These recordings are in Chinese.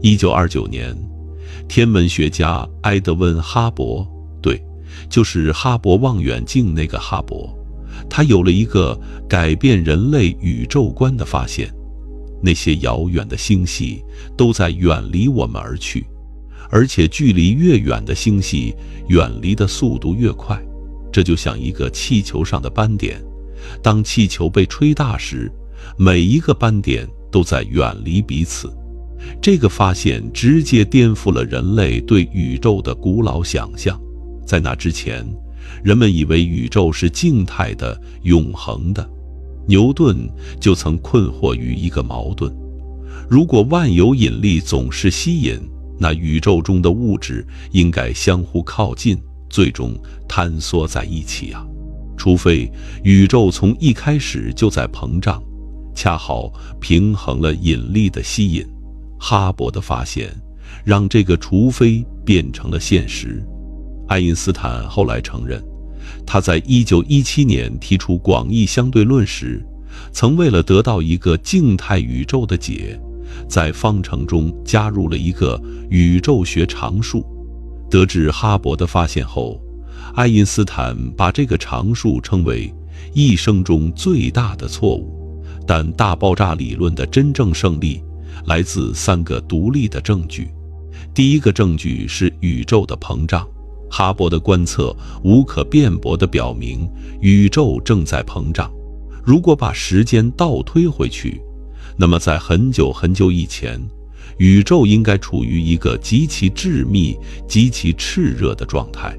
1929年，天文学家埃德温·哈勃，对，就是哈勃望远镜那个哈勃，他有了一个改变人类宇宙观的发现：那些遥远的星系都在远离我们而去，而且距离越远的星系，远离的速度越快。这就像一个气球上的斑点，当气球被吹大时，每一个斑点都在远离彼此。这个发现直接颠覆了人类对宇宙的古老想象。在那之前，人们以为宇宙是静态的、永恒的。牛顿就曾困惑于一个矛盾：如果万有引力总是吸引，那宇宙中的物质应该相互靠近，最终坍缩在一起啊！除非宇宙从一开始就在膨胀，恰好平衡了引力的吸引。哈勃的发现让这个除非变成了现实。爱因斯坦后来承认，他在1917年提出广义相对论时，曾为了得到一个静态宇宙的解，在方程中加入了一个宇宙学常数。得知哈勃的发现后，爱因斯坦把这个常数称为一生中最大的错误。但大爆炸理论的真正胜利来自3个独立的证据。第一个证据是宇宙的膨胀。哈勃的观测无可辩驳地表明宇宙正在膨胀。如果把时间倒推回去，那么在很久很久以前，宇宙应该处于一个极其致密、极其炽热的状态。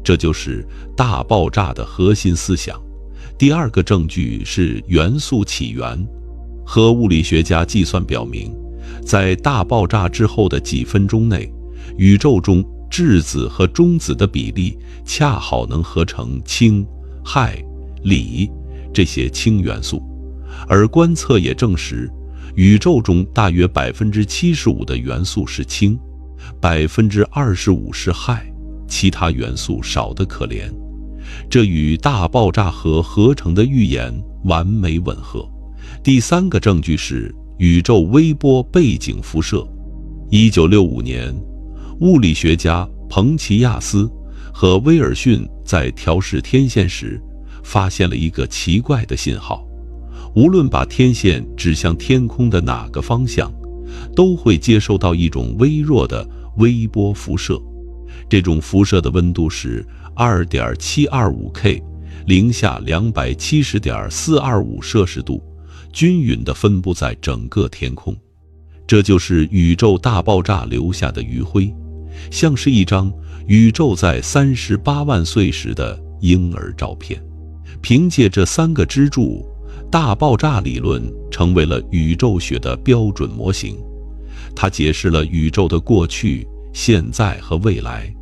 这就是大爆炸的核心思想。第二个证据是元素起源。核物理学家计算表明，在大爆炸之后的几分钟内，宇宙中质子和中子的比例恰好能合成氢、氦、锂这些氢元素。而观测也证实，宇宙中大约75%的元素是氢，25%是氦，其他元素少得可怜。这与大爆炸核合成的预言完美吻合。第三个证据是宇宙微波背景辐射。1965年，物理学家彭齐亚斯和威尔逊在调试天线时，发现了一个奇怪的信号。无论把天线指向天空的哪个方向，都会接收到一种微弱的微波辐射。这种辐射的温度是 2.725 K， 零下270.425摄氏度，均匀地分布在整个天空。这就是宇宙大爆炸留下的余晖，像是一张宇宙在38万岁时的婴儿照片。凭借这3个支柱，大爆炸理论成为了宇宙学的标准模型。它解释了宇宙的过去、现在和未来，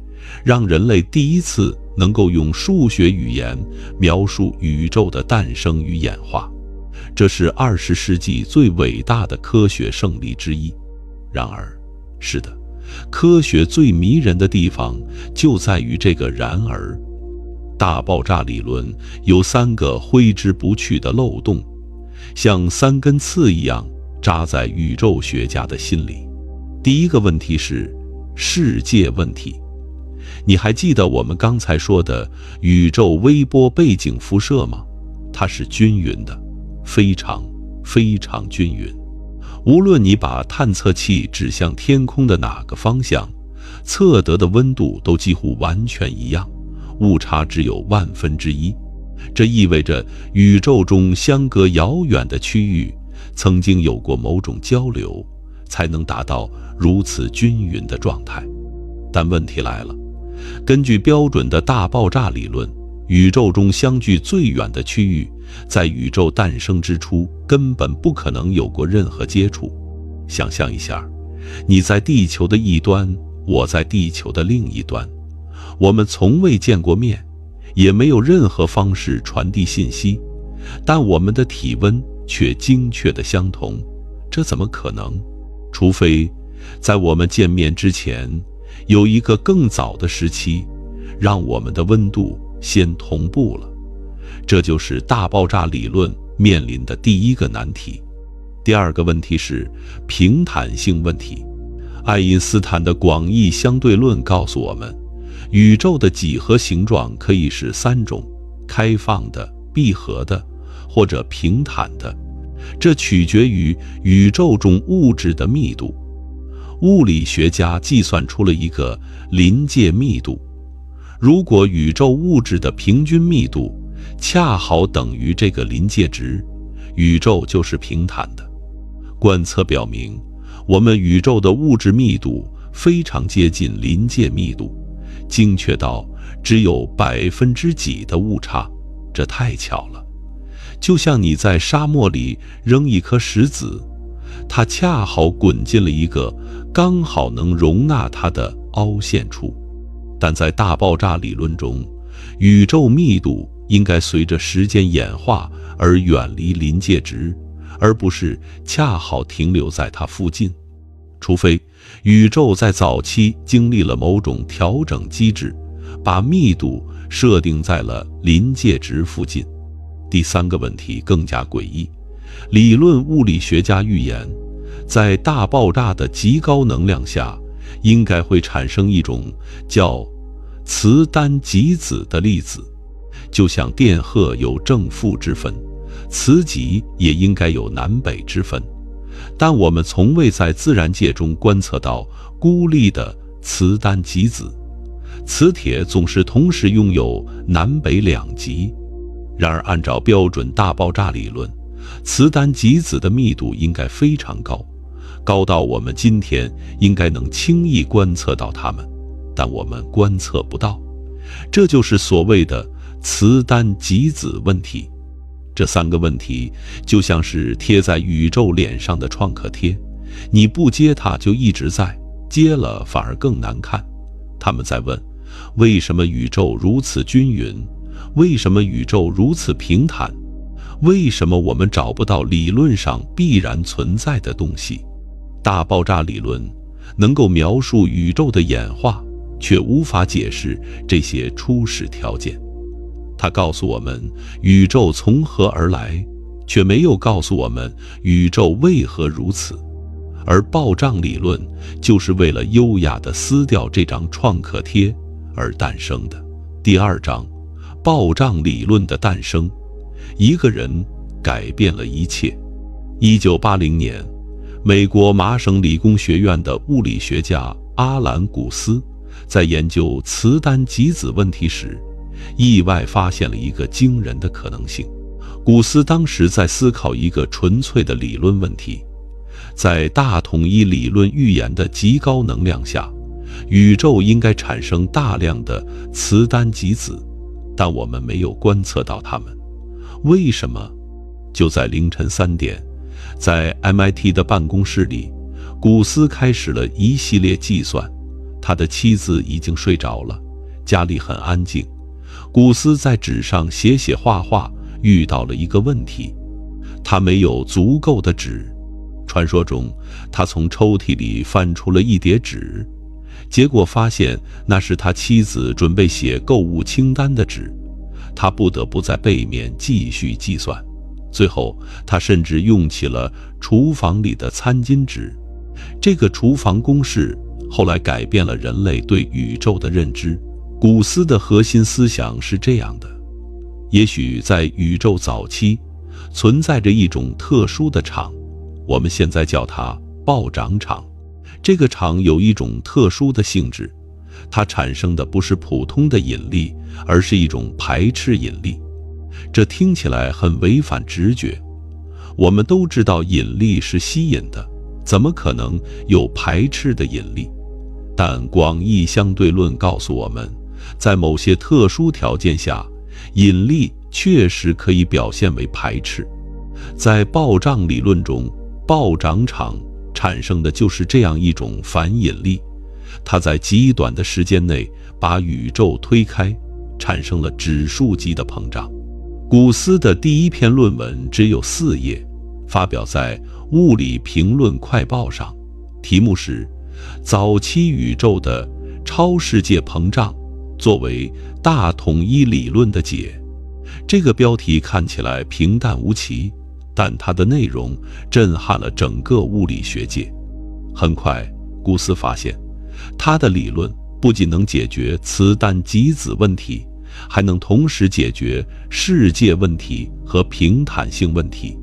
让人类第一次能够用数学语言描述宇宙的诞生与演化。这是20世纪最伟大的科学胜利之一。然而，是的，科学最迷人的地方就在于这个然而。大爆炸理论有3个挥之不去的漏洞，像3根刺一样扎在宇宙学家的心里。第一个问题是世界问题。你还记得我们刚才说的宇宙微波背景辐射吗？它是均匀的，非常非常均匀。无论你把探测器指向天空的哪个方向，测得的温度都几乎完全一样，误差只有1/1000。这意味着宇宙中相隔遥远的区域曾经有过某种交流，才能达到如此均匀的状态。但问题来了，根据标准的大爆炸理论，宇宙中相距最远的区域在宇宙诞生之初根本不可能有过任何接触。想象一下，你在地球的一端，我在地球的另一端，我们从未见过面，也没有任何方式传递信息，但我们的体温却精确的相同。这怎么可能？除非在我们见面之前有一个更早的时期，让我们的温度先同步了。这就是大爆炸理论面临的第一个难题。第二个问题是平坦性问题。爱因斯坦的广义相对论告诉我们，宇宙的几何形状可以是3种：开放的、闭合的，或者平坦的。这取决于宇宙中物质的密度。物理学家计算出了一个临界密度，如果宇宙物质的平均密度恰好等于这个临界值，宇宙就是平坦的。观测表明，我们宇宙的物质密度非常接近临界密度，精确到只有%几的误差，这太巧了。就像你在沙漠里扔一颗石子，它恰好滚进了一个刚好能容纳它的凹陷处。但在大爆炸理论中，宇宙密度应该随着时间演化而远离临界值，而不是恰好停留在它附近。除非宇宙在早期经历了某种调整机制，把密度设定在了临界值附近。第3个问题更加诡异，理论物理学家预言，在大爆炸的极高能量下，应该会产生一种叫磁单极子的粒子。就像电荷有正负之分，磁极也应该有南北之分，但我们从未在自然界中观测到孤立的磁单极子。磁铁总是同时拥有南北2极。然而按照标准大爆炸理论，磁单极子的密度应该非常高，高到我们今天应该能轻易观测到它们，但我们观测不到。这就是所谓的磁单极子问题。这3个问题就像是贴在宇宙脸上的创可贴，你不接它就一直在，接了反而更难看。他们在问，为什么宇宙如此均匀？为什么宇宙如此平坦？为什么我们找不到理论上必然存在的东西？大爆炸理论能够描述宇宙的演化，却无法解释这些初始条件。它告诉我们宇宙从何而来，却没有告诉我们宇宙为何如此。而暴胀理论就是为了优雅地撕掉这张创可贴而诞生的。第2章，暴胀理论的诞生。一个人改变了一切。1980年，美国麻省理工学院的物理学家阿兰·古斯在研究磁单极子问题时，意外发现了一个惊人的可能性。古斯当时在思考一个纯粹的理论问题：在大统一理论预言的极高能量下，宇宙应该产生大量的磁单极子，但我们没有观测到它们。为什么？就在凌晨3点，在 MIT 的办公室里，古斯开始了一系列计算。他的妻子已经睡着了，家里很安静。古斯在纸上写画画，遇到了一个问题：他没有足够的纸。传说中，他从抽屉里翻出了一叠纸，结果发现那是他妻子准备写购物清单的纸。他不得不在背面继续计算，最后他甚至用起了厨房里的餐巾纸。这个厨房公式后来改变了人类对宇宙的认知。古斯的核心思想是这样的：也许在宇宙早期存在着一种特殊的场，我们现在叫它暴涨场。这个场有一种特殊的性质，它产生的不是普通的引力，而是一种排斥引力。这听起来很违反直觉。我们都知道引力是吸引的，怎么可能有排斥的引力？但广义相对论告诉我们，在某些特殊条件下，引力确实可以表现为排斥。在暴胀理论中，暴涨场产生的就是这样一种反引力，它在极短的时间内把宇宙推开，产生了指数级的膨胀。古斯的第一篇论文只有4页，发表在《物理评论快报》上，题目是早期宇宙的超世界膨胀作为大统一理论的解。这个标题看起来平淡无奇，但它的内容震撼了整个物理学界。很快，古斯发现，他的理论不仅能解决磁单极子问题，还能同时解决世界问题和平坦性问题。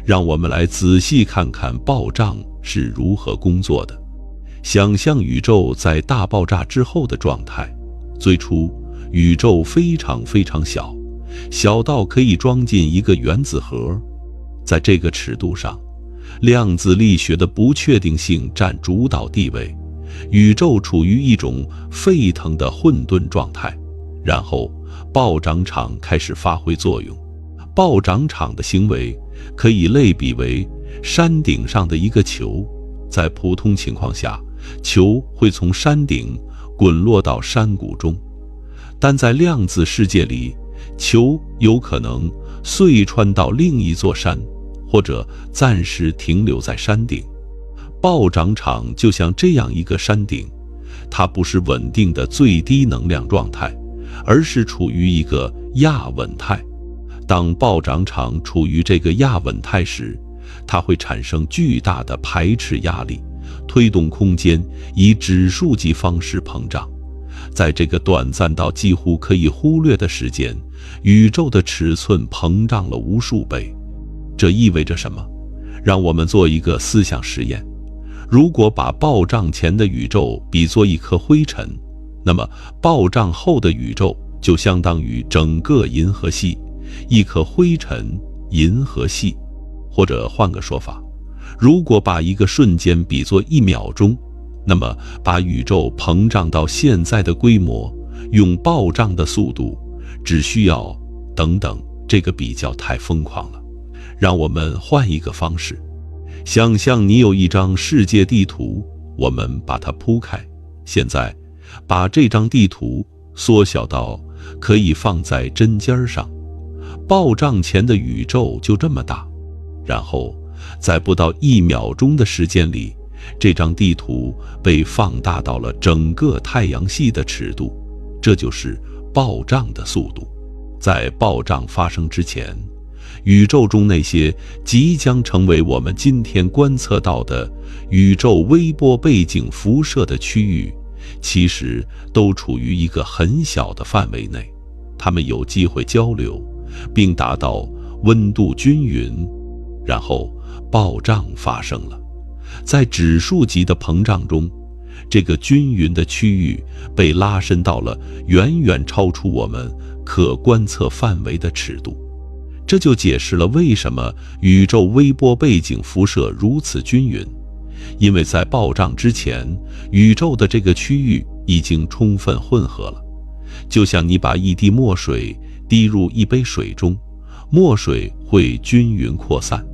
让我们来仔细看看暴胀是如何工作的。想象宇宙在大爆炸之后的状态。最初，宇宙非常非常小，小到可以装进一个原子核。在这个尺度上，量子力学的不确定性占主导地位，宇宙处于一种沸腾的混沌状态。然后，暴涨场开始发挥作用。暴涨场的行为可以类比为山顶上的一个球，在普通情况下，球会从山顶滚落到山谷中，但在量子世界里，球有可能碎穿到另一座山，或者暂时停留在山顶。暴涨场就像这样一个山顶，它不是稳定的最低能量状态，而是处于一个亚稳态。当暴涨场处于这个亚稳态时，它会产生巨大的排斥压力，推动空间以指数级方式膨胀。在这个短暂到几乎可以忽略的时间，宇宙的尺寸膨胀了无数倍。这意味着什么？让我们做一个思想实验。如果把暴胀前的宇宙比作一颗灰尘，那么暴胀后的宇宙就相当于整个银河系，一颗灰尘银河系。或者换个说法，如果把一个瞬间比作1秒钟，那么把宇宙膨胀到现在的规模，用暴胀的速度，只需要等等。这个比较太疯狂了，让我们换一个方式。想象你有一张世界地图，我们把它铺开。现在把这张地图缩小到可以放在针尖上，暴胀前的宇宙就这么大。然后在不到1秒钟的时间里，这张地图被放大到了整个太阳系的尺度，这就是暴胀的速度。在暴胀发生之前，宇宙中那些即将成为我们今天观测到的宇宙微波背景辐射的区域，其实都处于一个很小的范围内，它们有机会交流，并达到温度均匀。然后暴胀发生了，在指数级的膨胀中，这个均匀的区域被拉伸到了远远超出我们可观测范围的尺度。这就解释了为什么宇宙微波背景辐射如此均匀，因为在暴胀之前，宇宙的这个区域已经充分混合了。就像你把一滴墨水滴入一杯水中，墨水会均匀扩散。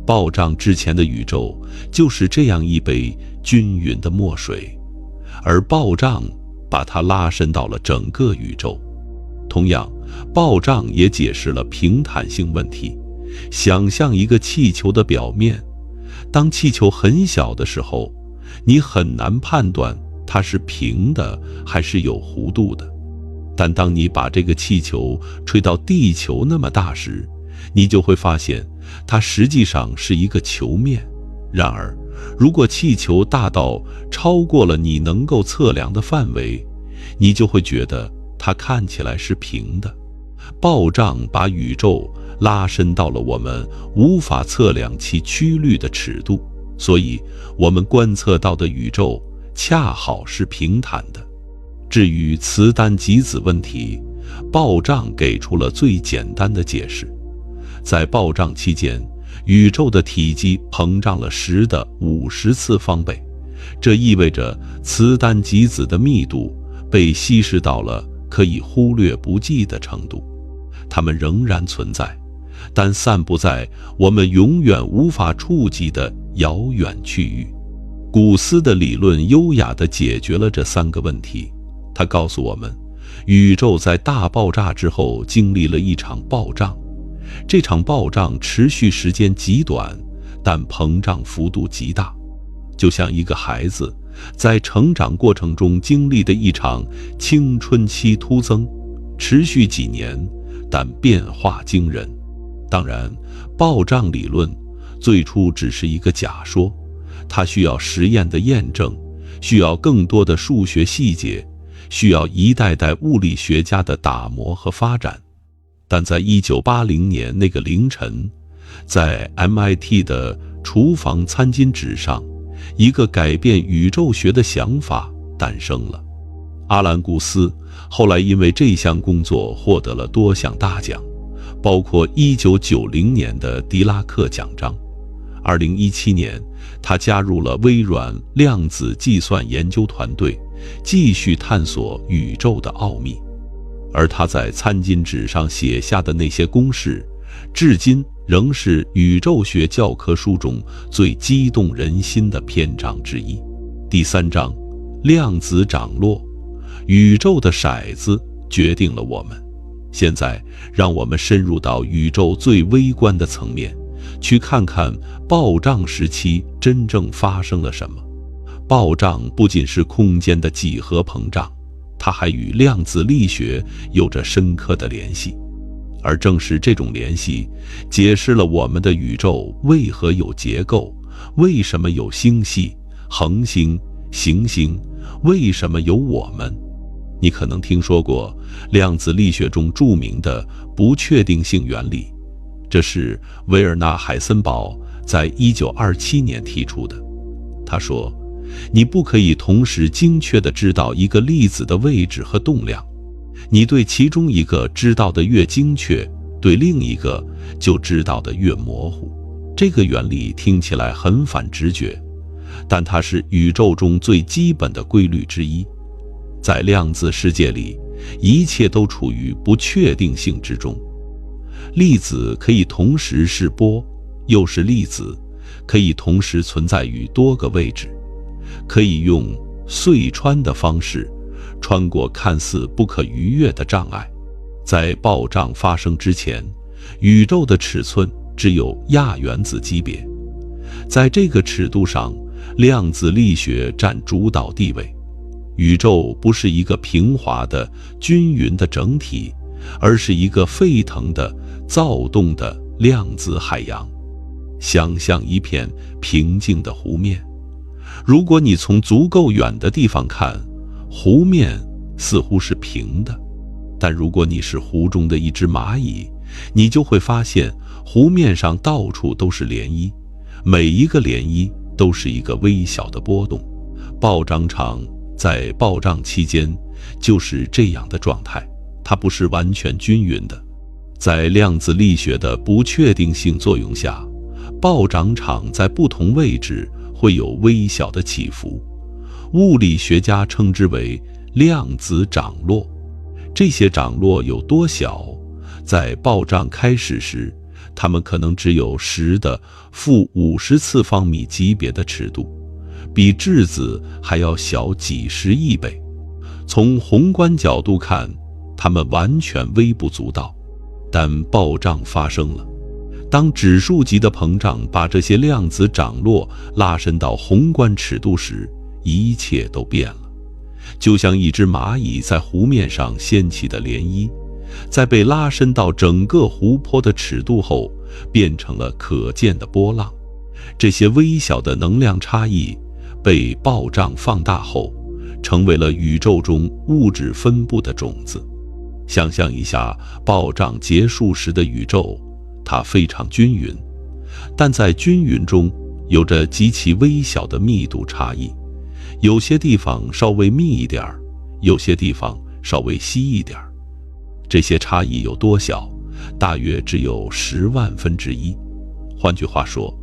暴胀之前的宇宙就是这样一杯均匀的墨水，而暴胀把它拉伸到了整个宇宙。同样，暴胀也解释了平坦性问题。想象一个气球的表面，当气球很小的时候，你很难判断它是平的还是有弧度的。但当你把这个气球吹到地球那么大时，你就会发现它实际上是一个球面。然而，如果气球大到超过了你能够测量的范围，你就会觉得它看起来是平的。暴胀把宇宙拉伸到了我们无法测量其曲率的尺度，所以我们观测到的宇宙恰好是平坦的。至于磁单极子问题，暴胀给出了最简单的解释。在暴胀期间，宇宙的体积膨胀了10的50次方倍，这意味着磁单极子的密度被稀释到了可以忽略不计的程度。它们仍然存在，但散布在我们永远无法触及的遥远区域。古斯的理论优雅地解决了这3个问题。他告诉我们，宇宙在大爆炸之后经历了一场暴胀，这场暴胀持续时间极短，但膨胀幅度极大，就像一个孩子在成长过程中经历的一场青春期突增，持续几年，但变化惊人。当然，暴胀理论最初只是一个假说，它需要实验的验证，需要更多的数学细节，需要一代代物理学家的打磨和发展。但在1980年那个凌晨，在 MIT 的厨房餐巾纸上，一个改变宇宙学的想法诞生了。阿兰·古斯后来因为这项工作获得了多项大奖，包括1990年的狄拉克奖章。2017年，他加入了微软量子计算研究团队，继续探索宇宙的奥秘。而他在餐巾纸上写下的那些公式，至今仍是宇宙学教科书中最激动人心的篇章之一。第3章，量子涨落。宇宙的骰子决定了我们。现在，让我们深入到宇宙最微观的层面，去看看暴胀时期真正发生了什么。暴胀不仅是空间的几何膨胀，它还与量子力学有着深刻的联系。而正是这种联系，解释了我们的宇宙为何有结构，为什么有星系、恒星、行星，为什么有我们。你可能听说过量子力学中著名的不确定性原理，这是维尔纳·海森堡在1927年提出的。他说，你不可以同时精确地知道一个粒子的位置和动量，你对其中一个知道的越精确，对另一个就知道的越模糊。这个原理听起来很反直觉，但它是宇宙中最基本的规律之一。在量子世界里，一切都处于不确定性之中。粒子可以同时是波，又是粒子，可以同时存在于多个位置，可以用隧穿的方式穿过看似不可逾越的障碍。在暴胀发生之前，宇宙的尺寸只有亚原子级别。在这个尺度上，量子力学占主导地位。宇宙不是一个平滑的、均匀的整体，而是一个沸腾的、躁动的量子海洋。想象一片平静的湖面，如果你从足够远的地方看，湖面似乎是平的，但如果你是湖中的一只蚂蚁，你就会发现湖面上到处都是涟漪，每一个涟漪都是一个微小的波动。暴涨场在暴胀期间就是这样的状态，它不是完全均匀的。在量子力学的不确定性作用下，暴涨场在不同位置会有微小的起伏，物理学家称之为量子涨落。这些涨落有多小？在暴胀开始时，它们可能只有10的-50次方米级别的尺度，比质子还要小几十亿倍。从宏观角度看，它们完全微不足道。但暴胀发生了，当指数级的膨胀把这些量子涨落拉伸到宏观尺度时，一切都变了。就像一只蚂蚁在湖面上掀起的涟漪，在被拉伸到整个湖泊的尺度后，变成了可见的波浪。这些微小的能量差异被暴胀放大后，成为了宇宙中物质分布的种子。想象一下暴胀结束时的宇宙，它非常均匀，但在均匀中有着极其微小的密度差异，有些地方稍微密一点，有些地方稍微稀一点。这些差异有多小？大约只有10万分之一。换句话说，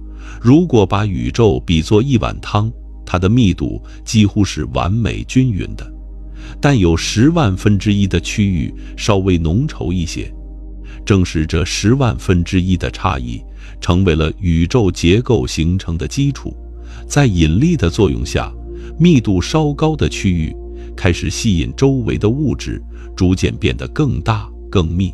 如果把宇宙比作一碗汤，它的密度几乎是完美均匀的，但有10万分之一的区域稍微浓稠一些。正是这10万分之一的差异，成为了宇宙结构形成的基础。在引力的作用下，密度稍高的区域开始吸引周围的物质，逐渐变得更大更密。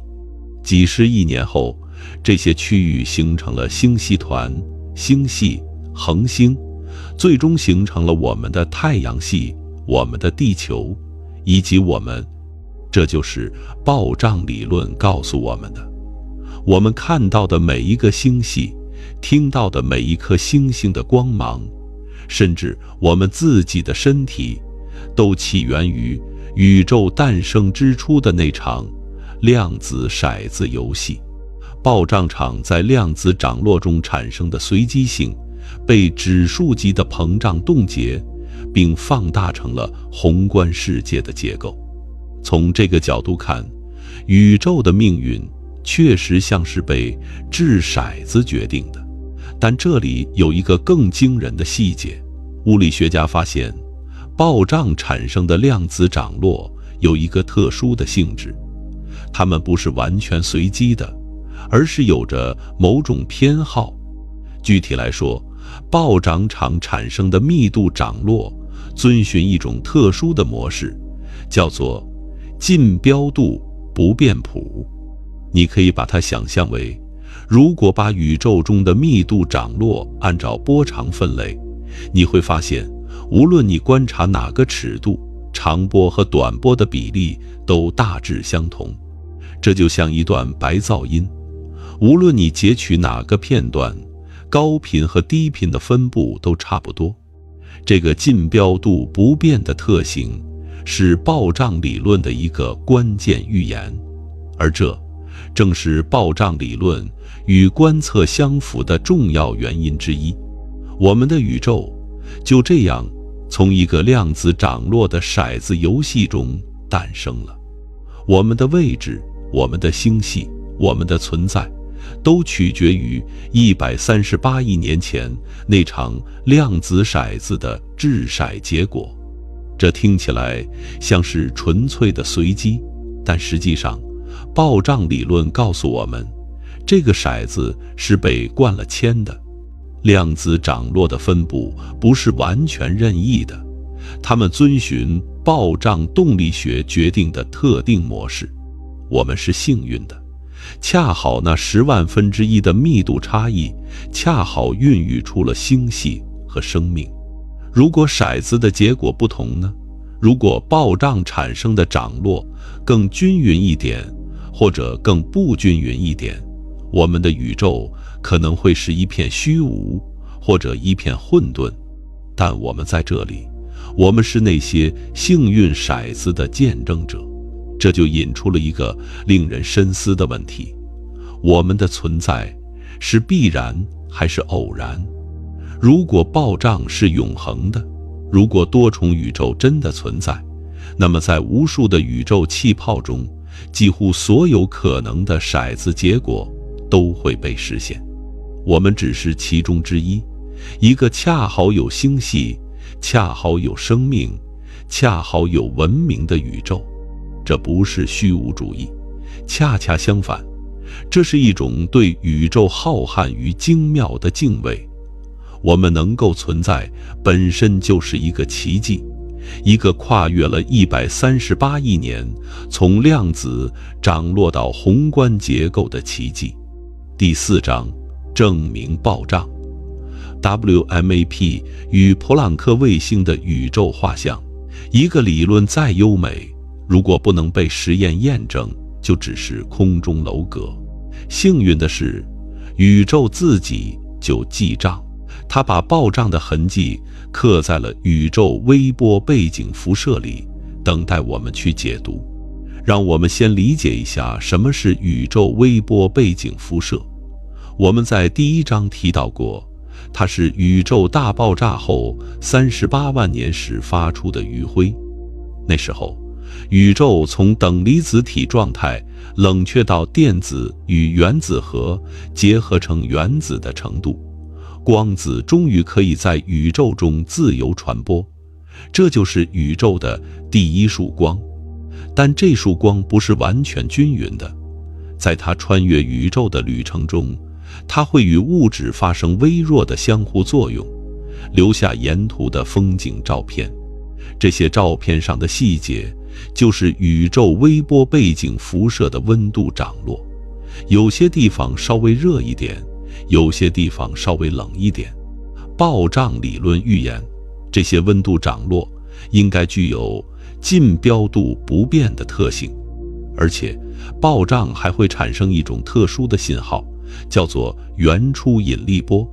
几十亿年后，这些区域形成了星系团、星系、恒星，最终形成了我们的太阳系、我们的地球，以及我们。这就是暴胀理论告诉我们的。我们看到的每一个星系，听到的每一颗星星的光芒，甚至我们自己的身体，都起源于宇宙诞生之初的那场量子骰子游戏。暴胀场在量子涨落中产生的随机性，被指数级的膨胀冻结，并放大成了宏观世界的结构。从这个角度看，宇宙的命运确实像是被掷骰子决定的。但这里有一个更惊人的细节，物理学家发现，暴胀产生的量子涨落有一个特殊的性质，它们不是完全随机的，而是有着某种偏好。具体来说，暴涨场产生的密度涨落遵循一种特殊的模式，叫做近标度不变谱。你可以把它想象为，如果把宇宙中的密度涨落按照波长分类，你会发现，无论你观察哪个尺度，长波和短波的比例都大致相同。这就像一段白噪音，无论你截取哪个片段，高频和低频的分布都差不多。这个近标度不变的特性是暴胀理论的一个关键预言，而这正是暴胀理论与观测相符的重要原因之一。我们的宇宙就这样从一个量子涨落的骰子游戏中诞生了。我们的位置，我们的星系，我们的存在，都取决于138亿年前那场量子骰子的掷骰结果。这听起来像是纯粹的随机，但实际上，暴胀理论告诉我们，这个骰子是被灌了铅的。量子涨落的分布不是完全任意的，它们遵循暴胀动力学决定的特定模式。我们是幸运的，恰好那10万分之一的密度差异，恰好孕育出了星系和生命。如果骰子的结果不同呢？如果暴胀产生的涨落更均匀一点，或者更不均匀一点，我们的宇宙可能会是一片虚无，或者一片混沌。但我们在这里，我们是那些幸运骰子的见证者。这就引出了一个令人深思的问题：我们的存在是必然还是偶然？如果暴胀是永恒的，如果多重宇宙真的存在，那么在无数的宇宙气泡中，几乎所有可能的骰子结果都会被实现。我们只是其中之一，一个恰好有星系，恰好有生命，恰好有文明的宇宙。这不是虚无主义，恰恰相反，这是一种对宇宙浩瀚与精妙的敬畏。我们能够存在本身就是一个奇迹，一个跨越了138亿年，从量子涨落到宏观结构的奇迹。第4章，证明暴胀。 WMAP 与普朗克卫星的宇宙画像。一个理论再优美，如果不能被实验验证，就只是空中楼阁。幸运的是，宇宙自己就记账，它把暴胀的痕迹刻在了宇宙微波背景辐射里，等待我们去解读。让我们先理解一下什么是宇宙微波背景辐射。我们在第1章提到过，它是宇宙大爆炸后38万年时发出的余晖。那时候，宇宙从等离子体状态冷却到电子与原子核结合成原子的程度，光子终于可以在宇宙中自由传播，这就是宇宙的第一束光。但这束光不是完全均匀的，在它穿越宇宙的旅程中，它会与物质发生微弱的相互作用，留下沿途的风景照片。这些照片上的细节就是宇宙微波背景辐射的温度涨落，有些地方稍微热一点，有些地方稍微冷一点。暴胀理论预言，这些温度涨落应该具有近标度不变的特性，而且暴胀还会产生一种特殊的信号，叫做原初引力波。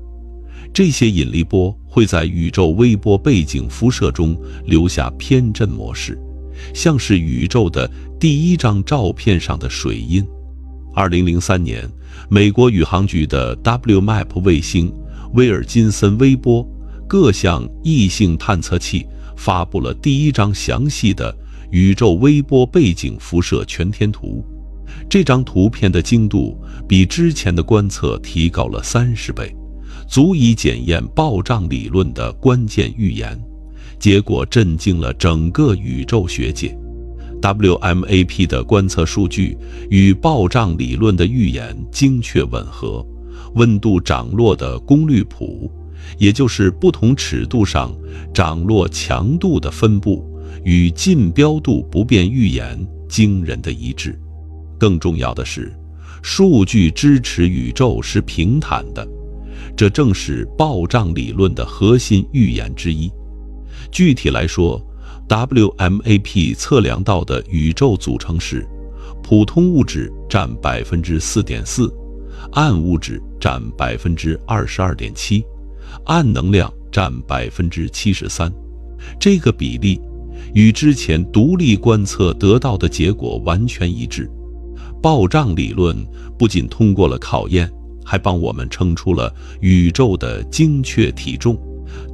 这些引力波会在宇宙微波背景辐射中留下偏振模式，像是宇宙的第一张照片上的水印。2003年，美国宇航局的 WMAP 卫星、威尔金森微波各项异性探测器发布了第一张详细的宇宙微波背景辐射全天图。这张图片的精度比之前的观测提高了30倍，足以检验暴胀理论的关键预言。结果震惊了整个宇宙学界。WMAP 的观测数据与暴胀理论的预言精确吻合，温度涨落的功率谱，也就是不同尺度上涨落强度的分布，与近标度不变预言惊人的一致。更重要的是，数据支持宇宙是平坦的，这正是暴胀理论的核心预言之一。具体来说， WMAP 测量到的宇宙组成是：普通物质占 4.4%， 暗物质占 22.7%， 暗能量占 73%。这个比例与之前独立观测得到的结果完全一致。暴胀理论不仅通过了考验，还帮我们称出了宇宙的精确体重。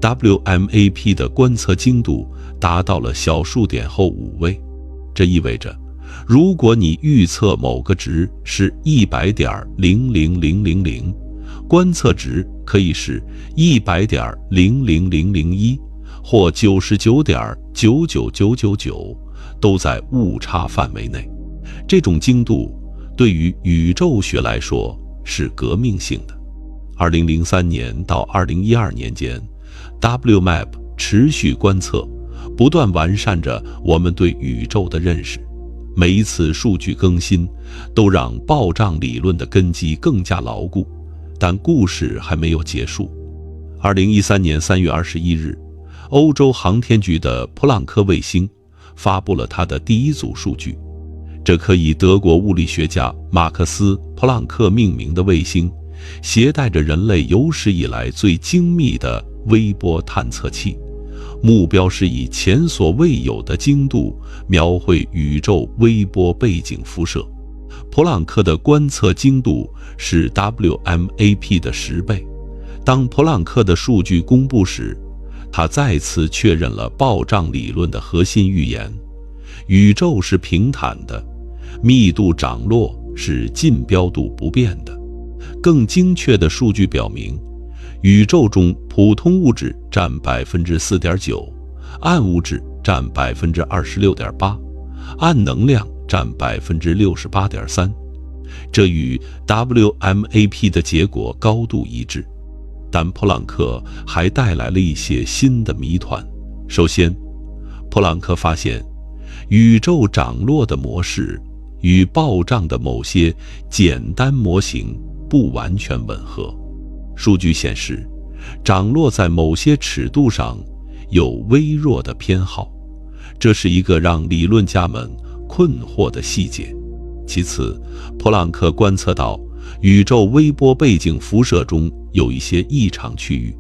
WMAP 的观测精度达到了小数点后5位，这意味着，如果你预测某个值是 100.00000， 观测值可以是 100.00001 或 99.99999， 都在误差范围内。这种精度对于宇宙学来说是革命性的。2003年到2012年间， WMAP 持续观测，不断完善着我们对宇宙的认识。每一次数据更新都让暴胀理论的根基更加牢固。但故事还没有结束。2013年3月21日，欧洲航天局的普朗克卫星发布了它的第一组数据。这颗以德国物理学家马克思·普朗克命名的卫星，携带着人类有史以来最精密的微波探测器，目标是以前所未有的精度描绘宇宙微波背景辐射。普朗克的观测精度是 WMAP 的10倍。当普朗克的数据公布时，他再次确认了暴胀理论的核心预言：宇宙是平坦的，密度涨落是近标度不变的。更精确的数据表明，宇宙中普通物质占 4.9%， 暗物质占 26.8%， 暗能量占 68.3%， 这与 WMAP 的结果高度一致。但普朗克还带来了一些新的谜团。首先，普朗克发现宇宙涨落的模式与暴胀的某些简单模型不完全吻合。数据显示，涨落在某些尺度上有微弱的偏好，这是一个让理论家们困惑的细节。其次，普朗克观测到宇宙微波背景辐射中有一些异常区域，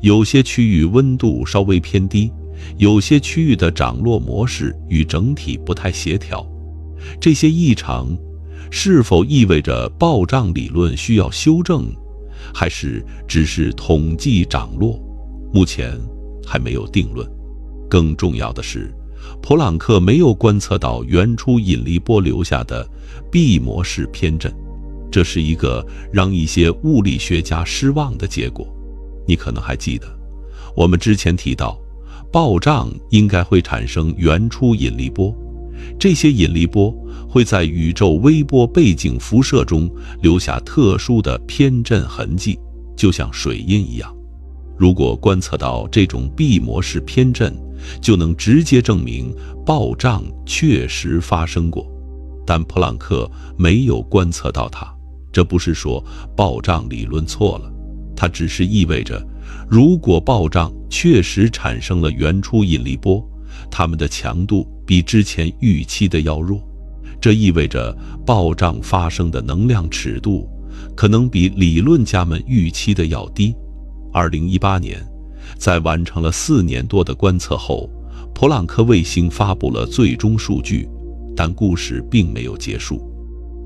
有些区域温度稍微偏低，有些区域的涨落模式与整体不太协调。这些异常是否意味着暴胀理论需要修正，还是只是统计涨落，目前还没有定论。更重要的是，普朗克没有观测到原初引力波留下的 B 模式偏振，这是一个让一些物理学家失望的结果。你可能还记得，我们之前提到，暴胀应该会产生原初引力波，这些引力波会在宇宙微波背景辐射中留下特殊的偏振痕迹，就像水印一样。如果观测到这种 B 模式偏振，就能直接证明暴胀确实发生过。但普朗克没有观测到它，这不是说暴胀理论错了，它只是意味着，如果暴胀确实产生了原初引力波，它们的强度比之前预期的要弱。这意味着暴胀发生的能量尺度可能比理论家们预期的要低。2018年，在完成了4年多的观测后，普朗克卫星发布了最终数据，但故事并没有结束。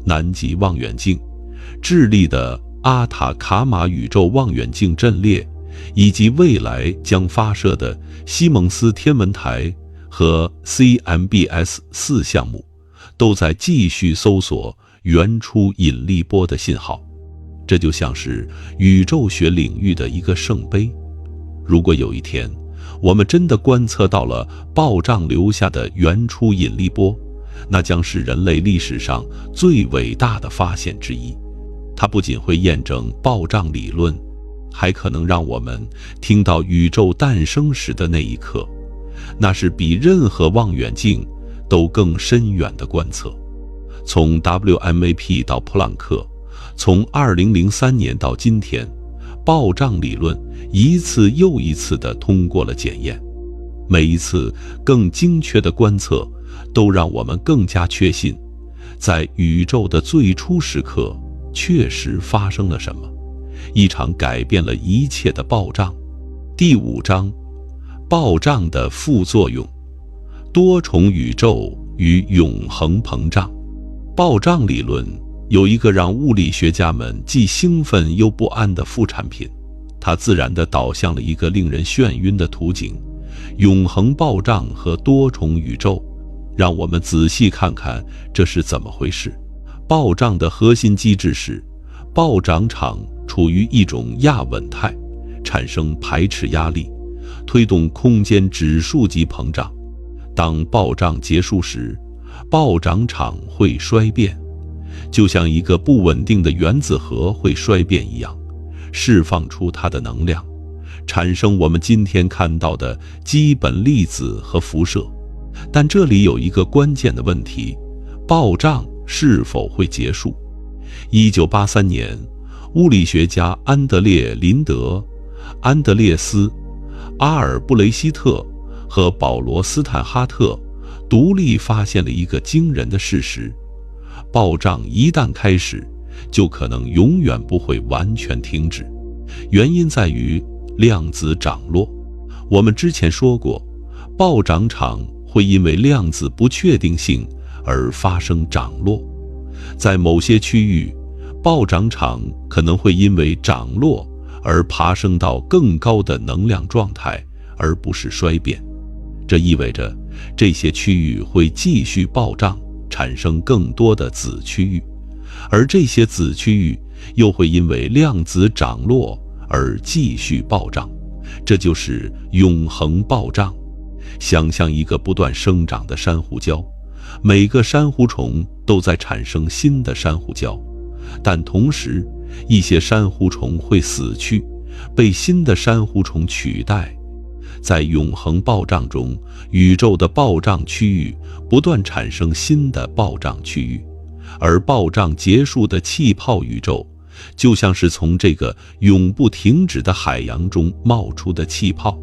南极望远镜、智利的阿塔卡马宇宙望远镜阵列，以及未来将发射的西蒙斯天文台和 CMBS-4 项目，都在继续搜索原初引力波的信号。这就像是宇宙学领域的一个圣杯。如果有一天我们真的观测到了暴胀留下的原初引力波，那将是人类历史上最伟大的发现之一。它不仅会验证暴胀理论，还可能让我们听到宇宙诞生时的那一刻，那是比任何望远镜都更深远的观测。从 WMAP 到普朗克，从2003年到今天，暴胀理论一次又一次地通过了检验。每一次更精确的观测，都让我们更加确信，在宇宙的最初时刻确实发生了什么，一场改变了一切的暴胀。第5章，暴胀的副作用，多重宇宙与永恒膨胀。暴胀理论有一个让物理学家们既兴奋又不安的副产品，它自然地导向了一个令人眩晕的图景：永恒暴胀和多重宇宙。让我们仔细看看这是怎么回事。暴胀的核心机制是，暴涨场处于一种亚稳态，产生排斥压力，推动空间指数级膨胀。当暴胀结束时，暴涨场会衰变，就像一个不稳定的原子核会衰变一样，释放出它的能量，产生我们今天看到的基本粒子和辐射。但这里有一个关键的问题：暴胀是否会结束？1983年，物理学家安德烈·林德、安德烈斯·阿尔布雷希特和保罗·斯坦哈特独立发现了一个惊人的事实：暴胀一旦开始，就可能永远不会完全停止。原因在于量子涨落。我们之前说过，暴涨场会因为量子不确定性而发生涨落。在某些区域，暴涨场可能会因为涨落而爬升到更高的能量状态，而不是衰变。这意味着这些区域会继续暴胀，产生更多的子区域，而这些子区域又会因为量子涨落而继续暴胀。这就是永恒暴胀。想象一个不断生长的珊瑚礁，每个珊瑚虫都在产生新的珊瑚礁，但同时一些珊瑚虫会死去，被新的珊瑚虫取代。在永恒暴胀中，宇宙的暴胀区域不断产生新的暴胀区域，而暴胀结束的气泡宇宙，就像是从这个永不停止的海洋中冒出的气泡。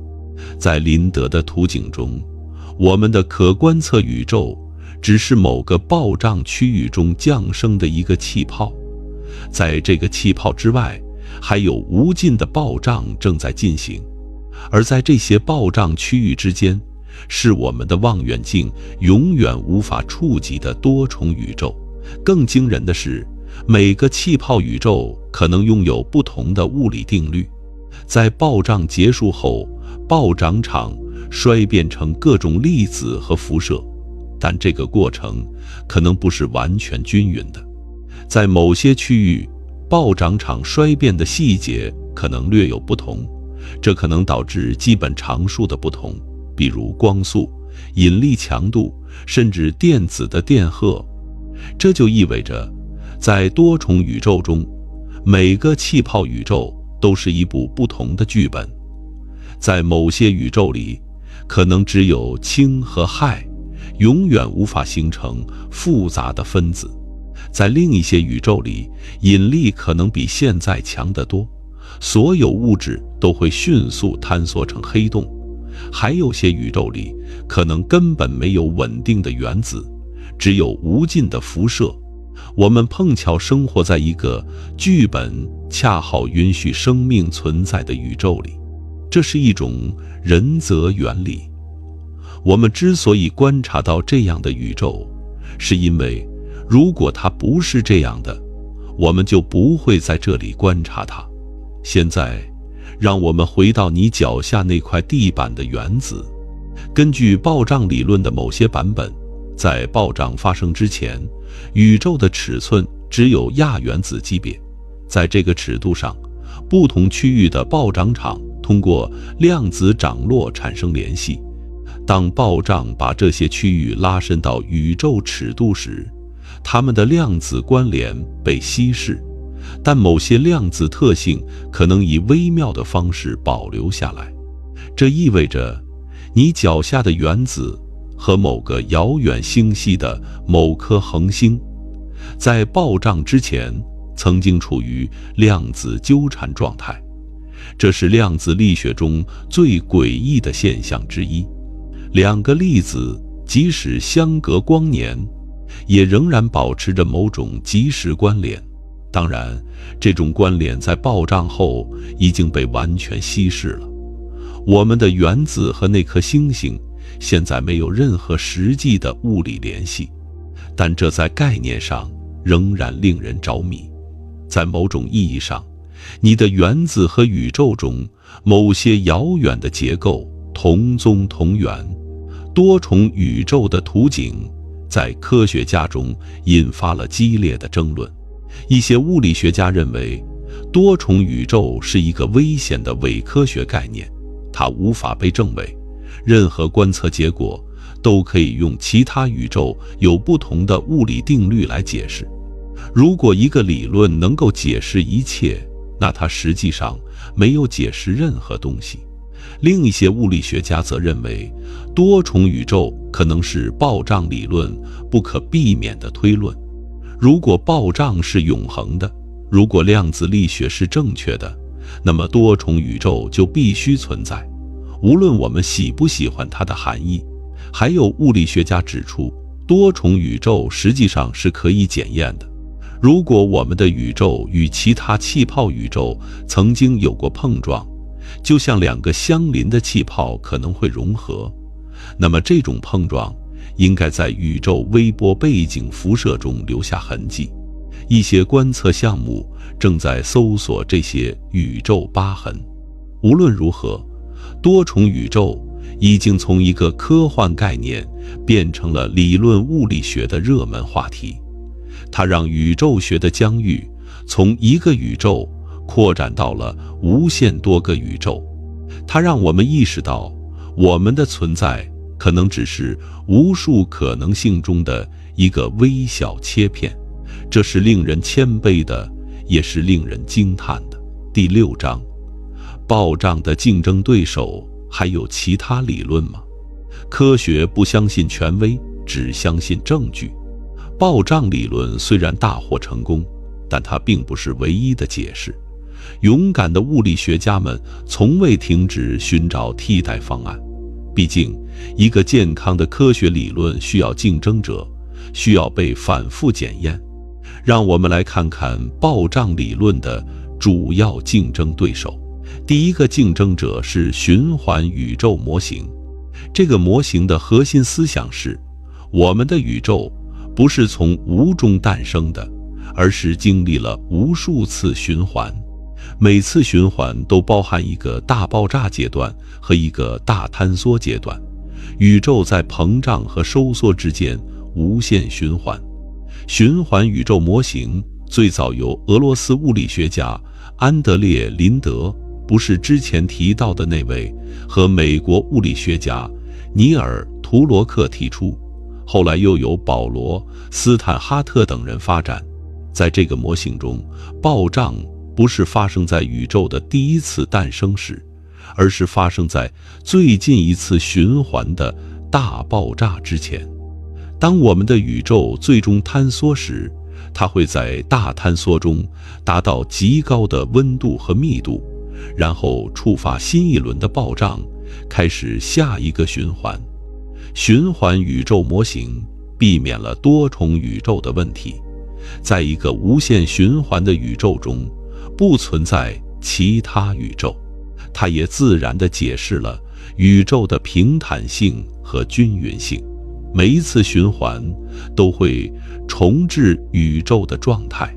在林德的图景中，我们的可观测宇宙只是某个暴胀区域中降生的一个气泡，在这个气泡之外，还有无尽的暴胀正在进行，而在这些暴胀区域之间，是我们的望远镜永远无法触及的多重宇宙。更惊人的是，每个气泡宇宙可能拥有不同的物理定律。在暴胀结束后，暴涨场衰变成各种粒子和辐射，但这个过程可能不是完全均匀的。在某些区域，暴涨场衰变的细节可能略有不同，这可能导致基本常数的不同，比如光速、引力强度，甚至电子的电荷。这就意味着，在多重宇宙中，每个气泡宇宙都是一部不同的剧本。在某些宇宙里，可能只有氢和氦，永远无法形成复杂的分子。在另一些宇宙里，引力可能比现在强得多，所有物质都会迅速坍缩成黑洞。还有些宇宙里，可能根本没有稳定的原子，只有无尽的辐射。我们碰巧生活在一个剧本恰好允许生命存在的宇宙里。这是一种人则原理。我们之所以观察到这样的宇宙，是因为如果它不是这样的，我们就不会在这里观察它。现在，让我们回到你脚下那块地板的原子。根据暴胀理论的某些版本，在暴胀发生之前，宇宙的尺寸只有亚原子级别。在这个尺度上，不同区域的暴涨场通过量子涨落产生联系。当暴胀把这些区域拉伸到宇宙尺度时，它们的量子关联被稀释，但某些量子特性可能以微妙的方式保留下来。这意味着，你脚下的原子和某个遥远星系的某颗恒星，在暴胀之前曾经处于量子纠缠状态。这是量子力学中最诡异的现象之一。两个粒子即使相隔光年，也仍然保持着某种即时关联。当然，这种关联在暴胀后已经被完全稀释了。我们的原子和那颗星星现在没有任何实际的物理联系，但这在概念上仍然令人着迷。在某种意义上，你的原子和宇宙中某些遥远的结构同宗同源。多重宇宙的图景在科学家中引发了激烈的争论。一些物理学家认为，多重宇宙是一个危险的伪科学概念，它无法被证伪。任何观测结果都可以用其他宇宙有不同的物理定律来解释。如果一个理论能够解释一切，那它实际上没有解释任何东西。另一些物理学家则认为，多重宇宙可能是暴胀理论不可避免的推论。如果暴胀是永恒的，如果量子力学是正确的，那么多重宇宙就必须存在，无论我们喜不喜欢它的含义。还有物理学家指出，多重宇宙实际上是可以检验的。如果我们的宇宙与其他气泡宇宙曾经有过碰撞，就像两个相邻的气泡可能会融合，那么这种碰撞应该在宇宙微波背景辐射中留下痕迹。一些观测项目正在搜索这些宇宙疤痕。无论如何，多重宇宙已经从一个科幻概念变成了理论物理学的热门话题。它让宇宙学的疆域从一个宇宙扩展到了无限多个宇宙。它让我们意识到，我们的存在可能只是无数可能性中的一个微小切片。这是令人谦卑的，也是令人惊叹的。第6章，暴胀的竞争对手还有其他理论吗？科学不相信权威，只相信证据。暴胀理论虽然大获成功，但它并不是唯一的解释。勇敢的物理学家们从未停止寻找替代方案。毕竟，一个健康的科学理论需要竞争者，需要被反复检验。让我们来看看暴胀理论的主要竞争对手。第一个竞争者是循环宇宙模型。这个模型的核心思想是，我们的宇宙不是从无中诞生的，而是经历了无数次循环。每次循环都包含一个大爆炸阶段和一个大坍缩阶段。宇宙在膨胀和收缩之间无限循环。循环宇宙模型最早由俄罗斯物理学家安德烈·林德，不是之前提到的那位，和美国物理学家尼尔·图罗克提出，后来又有保罗·斯坦哈特等人发展。在这个模型中，暴胀不是发生在宇宙的第一次诞生时，而是发生在最近一次循环的大爆炸之前。当我们的宇宙最终坍缩时，它会在大坍缩中达到极高的温度和密度，然后触发新一轮的暴胀，开始下一个循环。循环宇宙模型避免了多重宇宙的问题。在一个无限循环的宇宙中，不存在其他宇宙。它也自然地解释了宇宙的平坦性和均匀性。每一次循环都会重置宇宙的状态，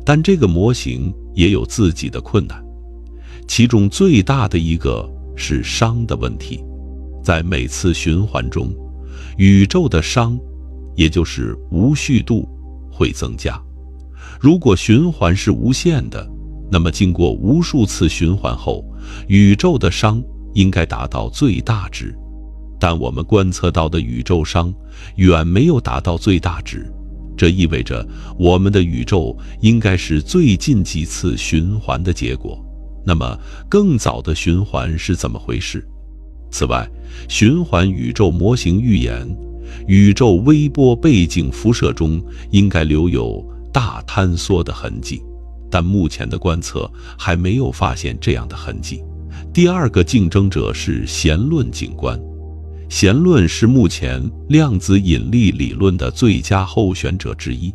但这个模型也有自己的困难，其中最大的一个是熵的问题。在每次循环中，宇宙的熵，也就是无序度，会增加。如果循环是无限的，那么经过无数次循环后，宇宙的熵应该达到最大值。但我们观测到的宇宙熵远没有达到最大值，这意味着我们的宇宙应该是最近几次循环的结果。那么更早的循环是怎么回事？此外，循环宇宙模型预言，宇宙微波背景辐射中应该留有大坍缩的痕迹，但目前的观测还没有发现这样的痕迹。第二个竞争者是弦论景观。弦论是目前量子引力理论的最佳候选者之一。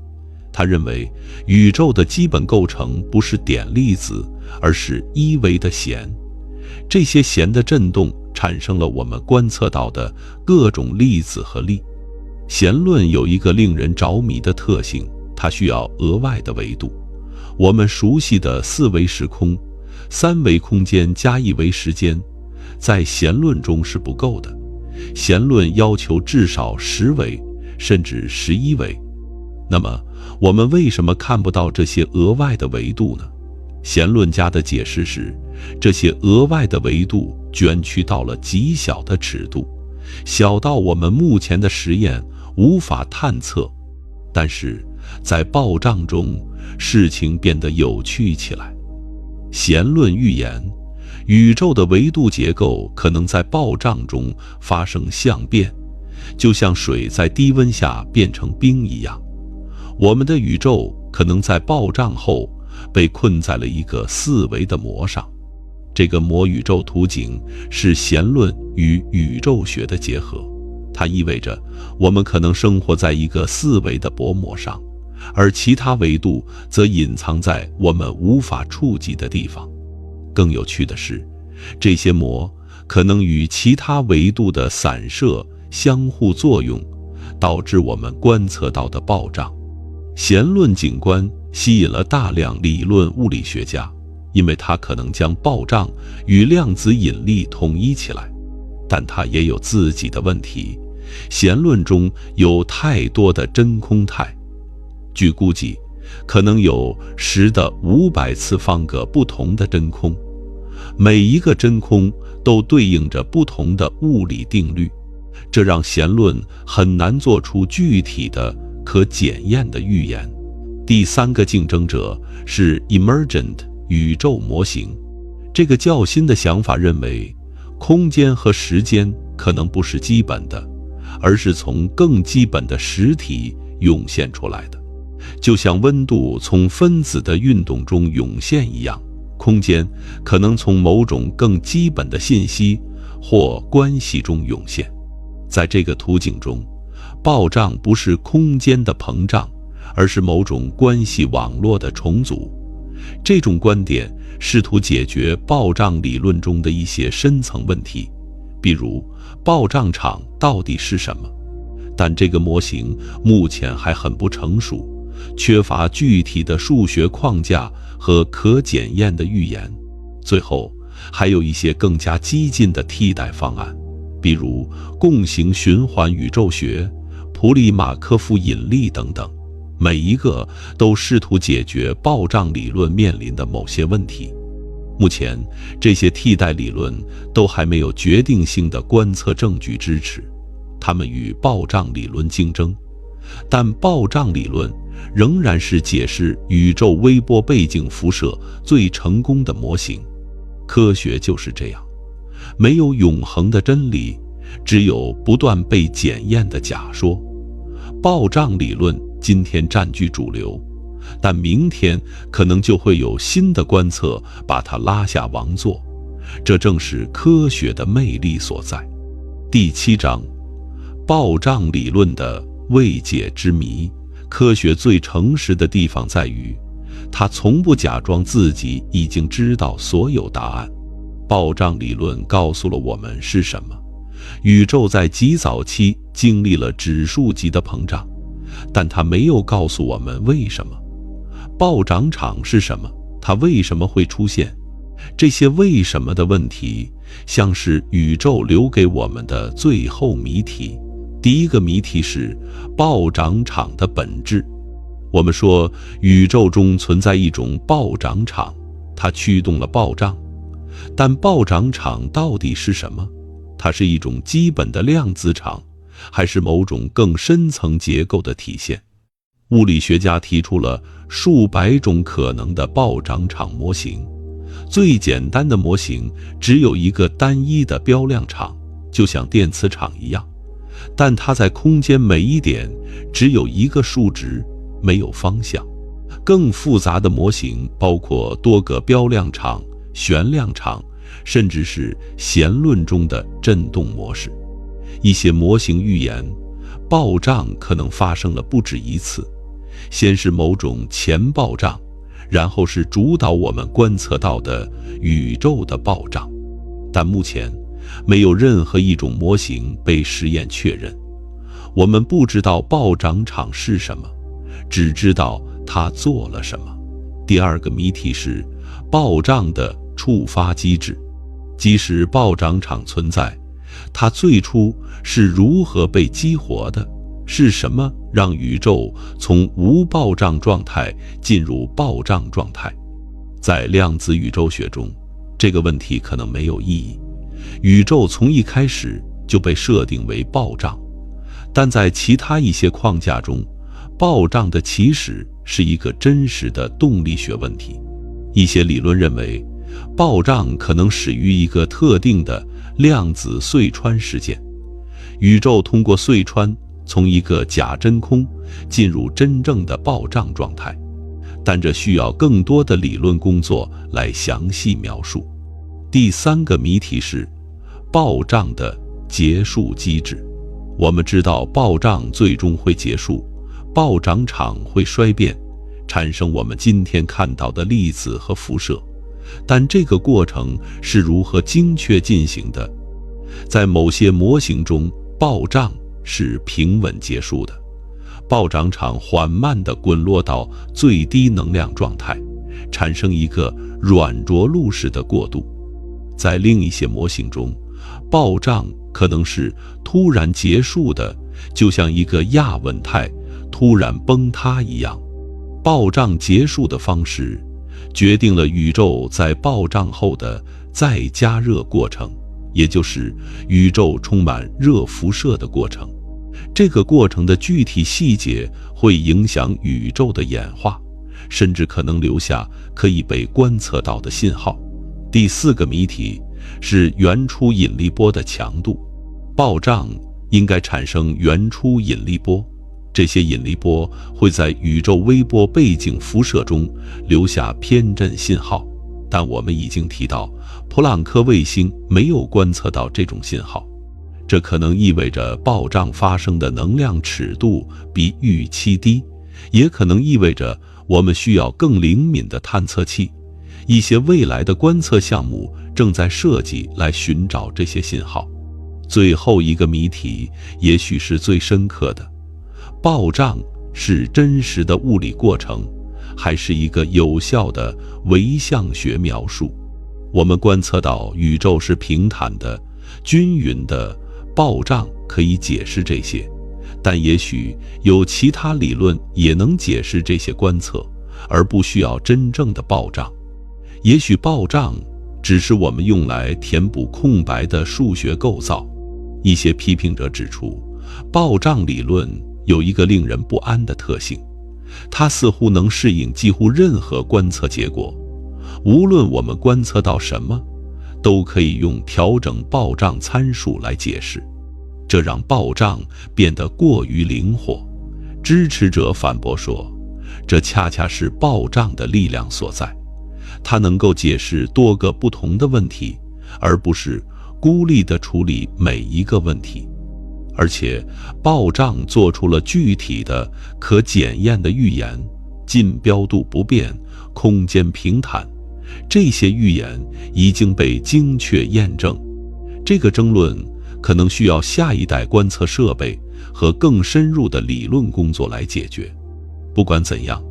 他认为宇宙的基本构成不是点粒子，而是一维的弦。这些弦的振动产生了我们观测到的各种粒子和力。弦论有一个令人着迷的特性，它需要额外的维度。我们熟悉的4维时空、3维空间加1维时间，在弦论中是不够的。弦论要求至少10维，甚至11维。那么，我们为什么看不到这些额外的维度呢？弦论家的解释是，这些额外的维度卷曲到了极小的尺度，小到我们目前的实验无法探测。但是在暴胀中，事情变得有趣起来。弦论预言，宇宙的维度结构可能在暴胀中发生相变，就像水在低温下变成冰一样。我们的宇宙可能在暴胀后被困在了一个4维的膜上。这个膜宇宙图景是弦论与宇宙学的结合，它意味着我们可能生活在一个4维的薄膜上，而其他维度则隐藏在我们无法触及的地方。更有趣的是，这些膜可能与其他维度的散射相互作用，导致我们观测到的暴胀。弦论景观吸引了大量理论物理学家，因为它可能将暴胀与量子引力统一起来。但它也有自己的问题，弦论中有太多的真空态。据估计，可能有10的500次方个不同的真空，每一个真空都对应着不同的物理定律，这让弦论很难做出具体的可检验的预言。第三个竞争者是 Emergent 宇宙模型。这个较新的想法认为，空间和时间可能不是基本的，而是从更基本的实体涌现出来的，就像温度从分子的运动中涌现一样，空间可能从某种更基本的信息或关系中涌现。在这个图景中，暴胀不是空间的膨胀，而是某种关系网络的重组。这种观点试图解决暴胀理论中的一些深层问题，比如暴胀场到底是什么？但这个模型目前还很不成熟，缺乏具体的数学框架和可检验的预言。最后，还有一些更加激进的替代方案，比如共形循环宇宙学、普里马科夫引力等等，每一个都试图解决暴胀理论面临的某些问题。目前，这些替代理论都还没有决定性的观测证据支持，它们与暴胀理论竞争。但暴胀理论仍然是解释宇宙微波背景辐射最成功的模型。科学就是这样，没有永恒的真理，只有不断被检验的假说。暴胀理论今天占据主流，但明天可能就会有新的观测把它拉下王座。这正是科学的魅力所在。第7章，暴胀理论的未解之谜。科学最诚实的地方在于，他从不假装自己已经知道所有答案。暴胀理论告诉了我们是什么？宇宙在极早期经历了指数级的膨胀，但它没有告诉我们为什么。暴涨场是什么？它为什么会出现？这些为什么的问题，像是宇宙留给我们的最后谜题。第一个谜题是暴涨场的本质。我们说宇宙中存在一种暴涨场，它驱动了暴胀。但暴涨场到底是什么？它是一种基本的量子场，还是某种更深层结构的体现？物理学家提出了数百种可能的暴涨场模型。最简单的模型只有一个单一的标量场，就像电磁场一样，但它在空间每一点只有一个数值，没有方向。更复杂的模型包括多个标量场、旋量场，甚至是弦论中的振动模式。一些模型预言，暴胀可能发生了不止一次，先是某种前暴胀，然后是主导我们观测到的宇宙的暴胀。但目前没有任何一种模型被实验确认。我们不知道暴涨场是什么，只知道它做了什么。第二个谜题是暴胀的触发机制。即使暴涨场存在，它最初是如何被激活的？是什么让宇宙从无暴胀状态进入暴胀状态？在量子宇宙学中，这个问题可能没有意义。宇宙从一开始就被设定为暴胀，但在其他一些框架中，暴胀的起始是一个真实的动力学问题。一些理论认为，暴胀可能始于一个特定的量子隧穿事件。宇宙通过隧穿，从一个假真空进入真正的暴胀状态，但这需要更多的理论工作来详细描述。第三个谜题是暴胀的结束机制。我们知道暴胀最终会结束，暴涨场会衰变，产生我们今天看到的粒子和辐射，但这个过程是如何精确进行的？在某些模型中，暴胀是平稳结束的，暴涨场缓慢地滚落到最低能量状态，产生一个软着陆式的过渡。在另一些模型中，暴胀可能是突然结束的，就像一个亚稳态突然崩塌一样。暴胀结束的方式决定了宇宙在暴胀后的再加热过程，也就是宇宙充满热辐射的过程。这个过程的具体细节会影响宇宙的演化，甚至可能留下可以被观测到的信号。第四个谜题是原初引力波的强度。暴胀应该产生原初引力波，这些引力波会在宇宙微波背景辐射中留下偏振信号，但我们已经提到，普朗克卫星没有观测到这种信号。这可能意味着暴胀发生的能量尺度比预期低，也可能意味着我们需要更灵敏的探测器。一些未来的观测项目正在设计来寻找这些信号。最后一个谜题也许是最深刻的，暴胀是真实的物理过程，还是一个有效的唯象学描述？我们观测到宇宙是平坦的、均匀的，暴胀可以解释这些，但也许有其他理论也能解释这些观测，而不需要真正的暴胀。也许暴胀只是我们用来填补空白的数学构造。一些批评者指出，暴胀理论有一个令人不安的特性，它似乎能适应几乎任何观测结果。无论我们观测到什么，都可以用调整暴胀参数来解释，这让暴胀变得过于灵活。支持者反驳说，这恰恰是暴胀的力量所在，它能够解释多个不同的问题，而不是孤立地处理每一个问题。而且暴胀做出了具体的可检验的预言，近标度不变，空间平坦，这些预言已经被精确验证。这个争论可能需要下一代观测设备和更深入的理论工作来解决。不管怎样，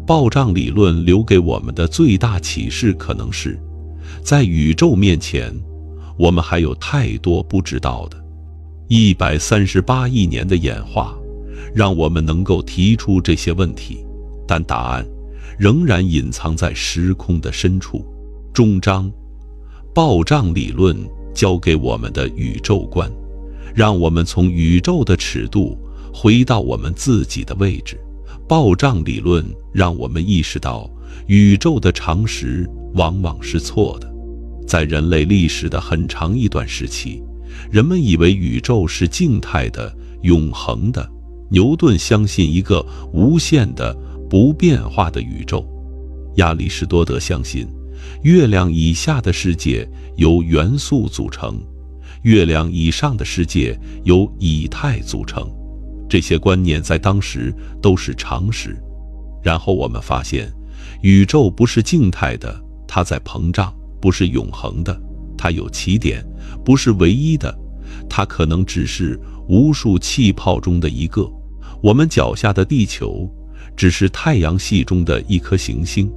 暴胀理论留给我们的最大启示可能是，在宇宙面前，我们还有太多不知道的。138亿年的演化让我们能够提出这些问题，但答案仍然隐藏在时空的深处。终章，暴胀理论教给我们的宇宙观，让我们从宇宙的尺度回到我们自己的位置。暴胀理论让我们意识到，宇宙的常识往往是错的。在人类历史的很长一段时期，人们以为宇宙是静态的、永恒的。牛顿相信一个无限的、不变化的宇宙。亚里士多德相信，月亮以下的世界由元素组成，月亮以上的世界由以太组成。这些观念在当时都是常识。然后我们发现，宇宙不是静态的，它在膨胀；不是永恒的，它有起点；不是唯一的，它可能只是无数气泡中的一个。我们脚下的地球只是太阳系中的一颗行星，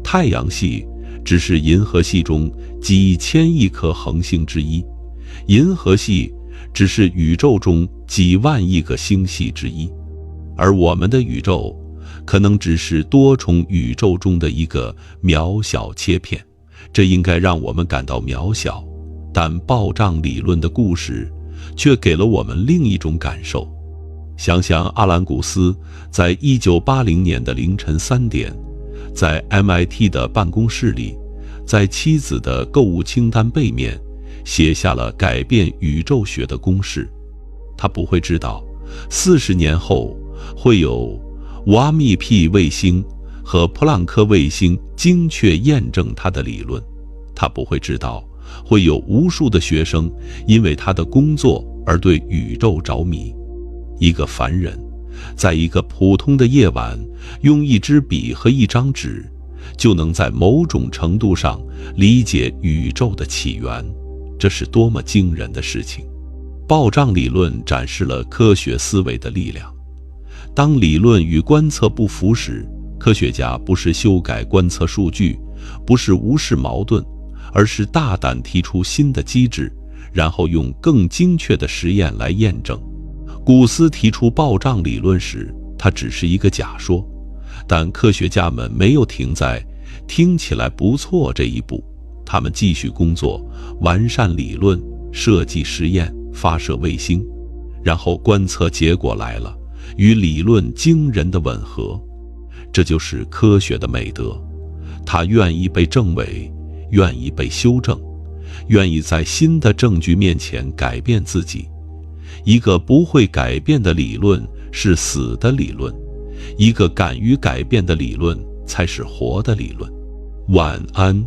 太阳系只是银河系中几千亿颗恒星之一，银河系只是宇宙中几万亿个星系之一，而我们的宇宙可能只是多重宇宙中的一个渺小切片。这应该让我们感到渺小，但暴胀理论的故事却给了我们另一种感受。想想阿兰·古斯在1980年的凌晨3点，在 MIT 的办公室里，在妻子的购物清单背面写下了改变宇宙学的公式。他不会知道40年后会有瓦密 P 卫星和普朗克卫星精确验证他的理论。他不会知道会有无数的学生因为他的工作而对宇宙着迷。一个凡人在一个普通的夜晚，用一支笔和一张纸，就能在某种程度上理解宇宙的起源。这是多么惊人的事情！暴胀理论展示了科学思维的力量。当理论与观测不符时，科学家不是修改观测数据，不是无视矛盾，而是大胆提出新的机制，然后用更精确的实验来验证。古斯提出暴胀理论时，它只是一个假说，但科学家们没有停在听起来不错这一步，他们继续工作，完善理论，设计实验，发射卫星，然后观测结果来了，与理论惊人的吻合。这就是科学的美德，它愿意被证伪，愿意被修正，愿意在新的证据面前改变自己。一个不会改变的理论是死的理论，一个敢于改变的理论才是活的理论。晚安。